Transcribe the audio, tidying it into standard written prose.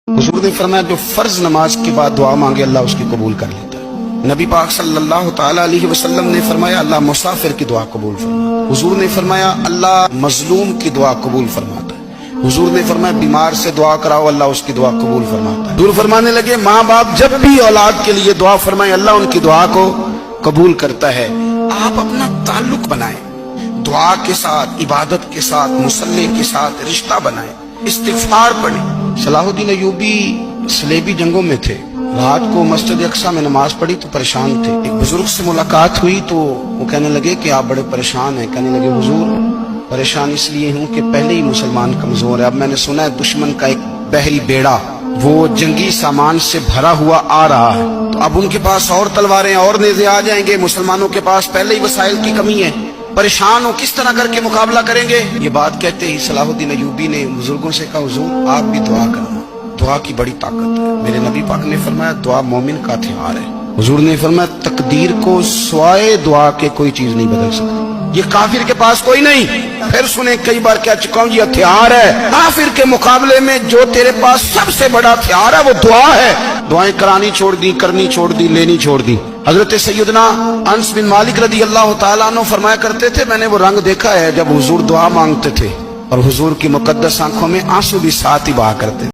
हुजूर ने फरमाया जो फर्ज नमाज के बाद दुआ मांगे अल्लाह उसकी कबूल कर लेता है। नबी पाक सल्लल्लाहु ताला अलैहि वसल्लम ने फरमाया अल्लाह मुसाफिर की दुआ कबूल फरमाता है। हुजूर ने फरमाया अल्लाह मजलूम की दुआ कबूल फरमाता है। हुजूर ने फरमाया बीमार से दुआ कराओ अल्लाह उसकी दुआ कबूल फरमाता है। हुजूर फरमाने लगे माँ बाप जब भी औलाद के लिए दुआ फरमाए अल्लाह उनकी दुआ को कबूल करता है। आप अपना ताल्लुक बनाएं दुआ के साथ, इबादत के साथ, मुसल्ले के साथ रिश्ता बनाएं, इस्तिगफार पढ़ें। सलाहुद्दीन अय्यूबी सलेबी जंगों में थे। रात को मस्जिद अक्सा में नमाज पढ़ी तो परेशान थे। एक बुजुर्ग से मुलाकात हुई तो वो कहने लगे कि आप बड़े परेशान हैं। कहने लगे हुजूर परेशान इसलिए हूँ कि पहले ही मुसलमान कमजोर है। अब मैंने सुना है दुश्मन का एक बहरी बेड़ा वो जंगी सामान से भरा हुआ आ रहा है, तो अब उनके पास और तलवारें और नेज़े आ जाएंगे। मुसलमानों के पास पहले ही वसाइल की कमी है, परेशान हो, किस तरह करके मुकाबला करेंगे। ये बात कहते ही सलाहुद्दीन अय्यूबी ने बुजुर्गों से कहा हुजूर आप भी दुआ करना, दुआ की बड़ी ताकत है। मेरे नबी पाक ने फरमाया दुआ मोमिन का हथियार है। हुजूर ने फरमाया तकदीर को सिवाय दुआ के कोई चीज नहीं बदल सकती। ये काफिर के पास कोई नहीं। फिर सुने कई बार कह चुका हूं ये हथियार है। काफिर के मुकाबले में जो तेरे पास सबसे बड़ा हथियार है वो दुआ है। दुआएं करानी छोड़ दी, करनी छोड़ दी, लेनी छोड़ दी। हजरत सैयदना अनस बिन मालिक रदी अल्लाह ताला अन्हु फरमाया करते थे मैंने वो रंग देखा है जब हुजूर दुआ मांगते थे और हुजूर की मुकद्दस आंखों में आंसू भी साथ ही बहा करते।